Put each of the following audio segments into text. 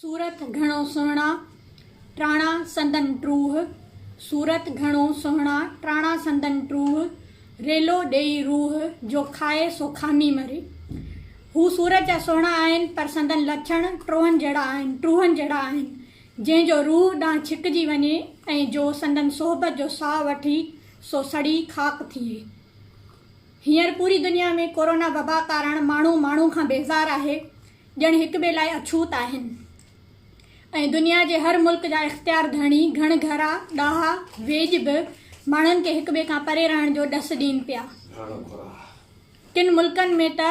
सूरत घणो सुहिणा टाणा संदन ट्रूह। सूरत घणो सुहिणा टाणा संदन ट्रूह। रेलो ॾेई रूह जो खाए सो खामी मरे। हू सूरत जा सुहिणा आहिनि पर संदन लछण ट्रूहनि जहिड़ा आहिनि जंहिंजो रूह ॾांहुं छिकिजी वञे ऐं जो संदन सोहबत जो साह वठी सो सड़ी खाक थिए। हींअर पूरी दुनिया में कोरोना वबा कारण माण्हू खां बेज़ार आहे, ॼण हिक ॿिए लाइ अछूत आहिनि ऐं दुनिया जे हर मुल्क जा इख़्तियार धणी घण घरा ॾाहा वेझ बि माण्हुनि खे हिक ॿिए खां परे रहण जो ॾस ॾियनि पिया। किन मुल्कनि में त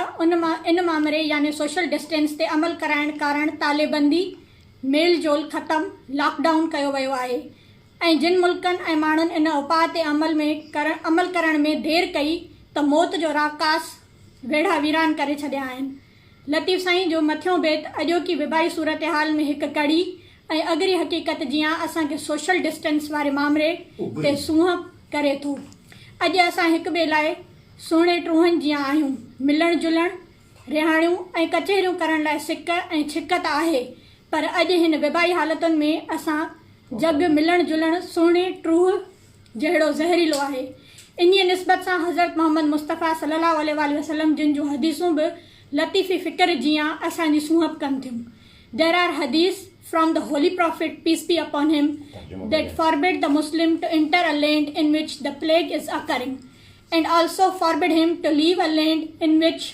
इन मामरे यानी सोशल डिस्टेंस ते अमल कराइण कारण तालेबंदी मेल जोल ख़तमु लॉकडाउन कयो वियो आहे ऐं जिन मुल्कनि ऐं माण्हुनि इन उपाय ते अमल करण में देरि कई त मौत जो राकास वेढ़ा वीरान करे छॾिया आहिनि। लतीफ़ साईं जो मथियों बेत अॼोकी विबाई सूरत हाल में हिकु कड़ी ऐं अगरी हक़ीक़त जीअं असांखे सोशल डिस्टेंस वारे मामले ते सूंह करे थो। अॼु असां हिक ॿिए लाइ सुहिणे ट्रूहनि जीअं आहियूं, मिलण जुलण रिहाणियूं ऐं कचहरियूं करण लाइ सिक ऐं छिकत आहे, पर अॼु हिन विबाई हालतुनि में असां जग मिलण जुलण सुहिणे ट्रूह जहिड़ो ज़हरीलो आहे। इन्हीअ निस्बत सां हज़रत मोहम्मद मुस्तफ़ा सल्लल्लाहु अलैहि वसल्लम जिन जूं हदीसूं बि लतीफ़ी फ़िक्र जीअं असांजी सूहब कनि थियूं। There are hadiths from the Holy Prophet, peace be upon him, that forbid the Muslim to enter a land in which the plague is occurring, and also forbid him to leave a land in which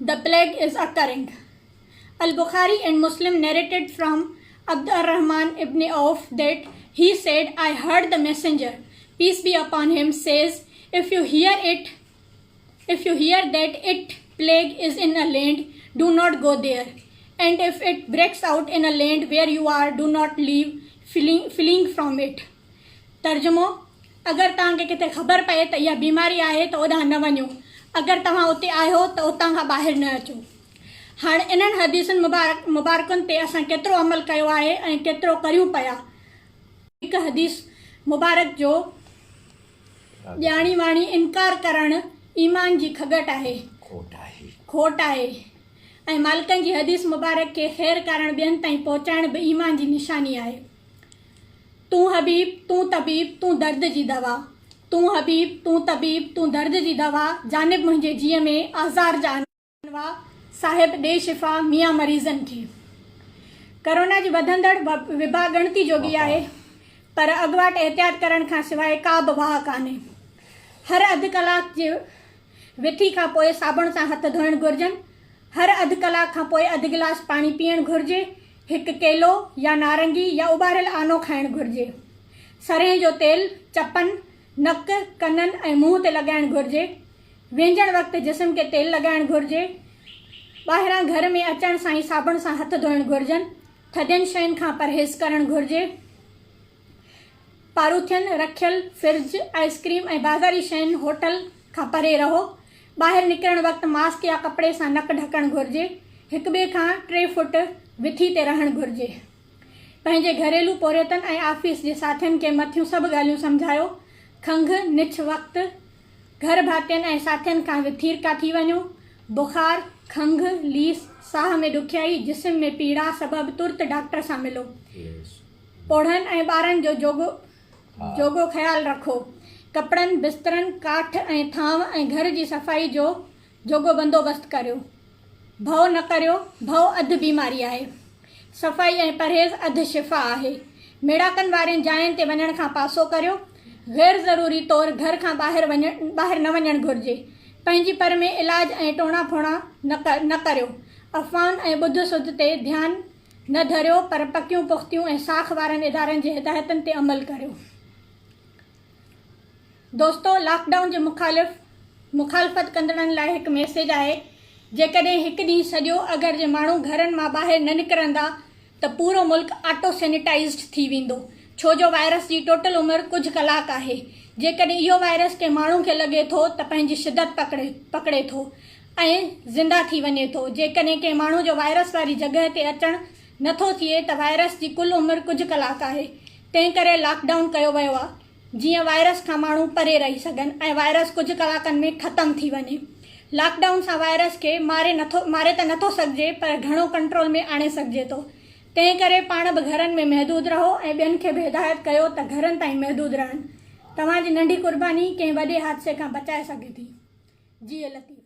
the plague is occurring. Al-Bukhari and Muslim narrated from Abd ar-Rahman ibn Auf that he said, I heard the messenger, peace be upon him, says, if you hear that it plague is in a land, do not go there. And if it breaks out in a land where you are, do not leave fleeing from it. तर्जुमो, अगर तव्हांखे किथे ख़बर पए त इहा बीमारी आहे त ओॾां न वञो, अगर तव्हां उते आहियो त उतां खां ॿाहिरि न अचो। हाणे इन्हनि हदीसुनि मुबारकुनि ते असां केतिरो अमल कयो आहे ऐं केतिरो करियूं पिया। हिकु हदीस मुबारक जो ॼाणी वाणी इनकार करणु ईमान जी खगट आहे, खोट आहे ऐं मालिकनि जी हदीस मुबारक खे ख़ैर करणु ॿियनि ताईं पहुचाइण बि ईमान जी निशानी आहे। तूं हबीब तूं तबीब तूं दर्द जी दवा, तूं हबीब तूं तबीब तूं दर्द जी दवा, जानिब मुंहिंजे जीअ में आज़ार जा अनवा, साहिब ॾे शिफ़ा मियां मरीज़नि खे। कोरोना जी वधंदड़ विबा ॻणती जोगी आहे, पर अॻुवाट एहतियात करण खां सवाइ का बि वाह कान्हे। हर अधु कलाक जे विथी खां पोइ साबुण सां हथ धोइण घुरिजनि। हर अधु कलाक खां पोइ अधु गिलास पाणी पीअणु घुरिजे। हिकु केलो या नारंगी या उॿारियल आनो खाइणु घुरिजे। सरेह जो तेल चपनि, नक, कननि ऐं मुंहं ते लॻाइणु घुरिजे। वेंझण वक़्तु जिस्म खे तेल लॻाइणु घुरिजे। ॿाहिरां घर में अचण सां ई साबुण सां हथ धोइणु घुरिजनि। थधियुनि शयुनि खां परहेज़ करणु घुरिजे। पारूथियनि रखियल फ्रिज, आइस्क्रीम ऐं बाज़ारी शयुनि होटल खां परे रहो। ॿाहिरि निकिरण वक़्तु मास्क या कपिड़े सां नक ढकणु घुरिजे। हिक ॿिए खां 3 फुट विथी ते रहणु घुरिजे। पंहिंजे घरेलू पोरियतनि ऐं ऑफिस जे साथियुनि खे मथियूं सभु ॻाल्हियूं सम्झायो। खंघि निछ वक़्तु घर भातियुनि ऐं साथियुनि खां विथीरका थी वञो। बुख़ार, खंघि, लीस, साह में ॾुखियाई, जिस्म में पीड़ा सबबि तुर्त डॉक्टर सां मिलो। पोढ़नि ऐं ॿारनि जो जोगो ख़्यालु रखो। कपिड़नि, बिस्तरनि, काठ ऐं थांव ऐं घर जी सफ़ाई जो जोगो बंदोबस्तु करियो। भउ न करियो, भउ अधु बीमारी आहे। सफ़ाई ऐं परहेज़ अधु शिफ़ा आहे। मेड़ाकनि वारनि जायुनि ते वञण खां पासो करियो। गैर ज़रूरी तौरु घर खां ॿाहिरि न वञणु घुरिजे। पंहिंजी पर में इलाज ऐं टोणा फोणा न करियो। अफ़वाहुनि ऐं ॿुध सुध ते ध्यानु न धरियो, पर पकियूं पुख़्तियूं ऐं साख वारनि इदारनि जे हिदायतुनि ते अमल करियो। दोस्तो, लॉकडाउन जे मुखालफ़त कंदड़नि लाइ हिकु मैसेज आहे। जेकॾहिं हिकु ॾींहुं सॼो अगरि जे माण्हू घरनि मां ॿाहिरि न निकिरंदा त पूरो मुल्क ऑटो सैनिटाइज़्ड थी वेंदो, छो जो वायरस जी टोटल उमिरि कुझु कलाक आहे। जेकॾहिं इहो वायरस के माण्हू खे लॻे थो त पंहिंजी शिदत पकड़े थो ऐं ज़िंदा थी वञे थो। जेकॾहिं कंहिं माण्हू जो वायरस वारी जॻह ते अचणु नथो थिए त वायरस जी कुल उमिरि कुझु कलाक आहे। तंहिं करे लॉकडाउन कयो वियो आहे जीअं वायरस खां माण्हू परे रही सघनि ऐं वायरस कुझु कलाकनि में ख़तमु थी वञे। लॉकडाउन सां वायरस खे मारे त नथो सघिजे पर घणो कंट्रोल में आणे सघिजे थो। तंहिं करे पाण बि घरनि में महदूद रहो ऐं ॿियनि खे बि हिदायत कयो त घरनि ताईं महदूद रहनि। तव्हांजी नंढी कुर्बानी कंहिं वॾे हादसे खां बचाए सघे थी। जी लतीफ़।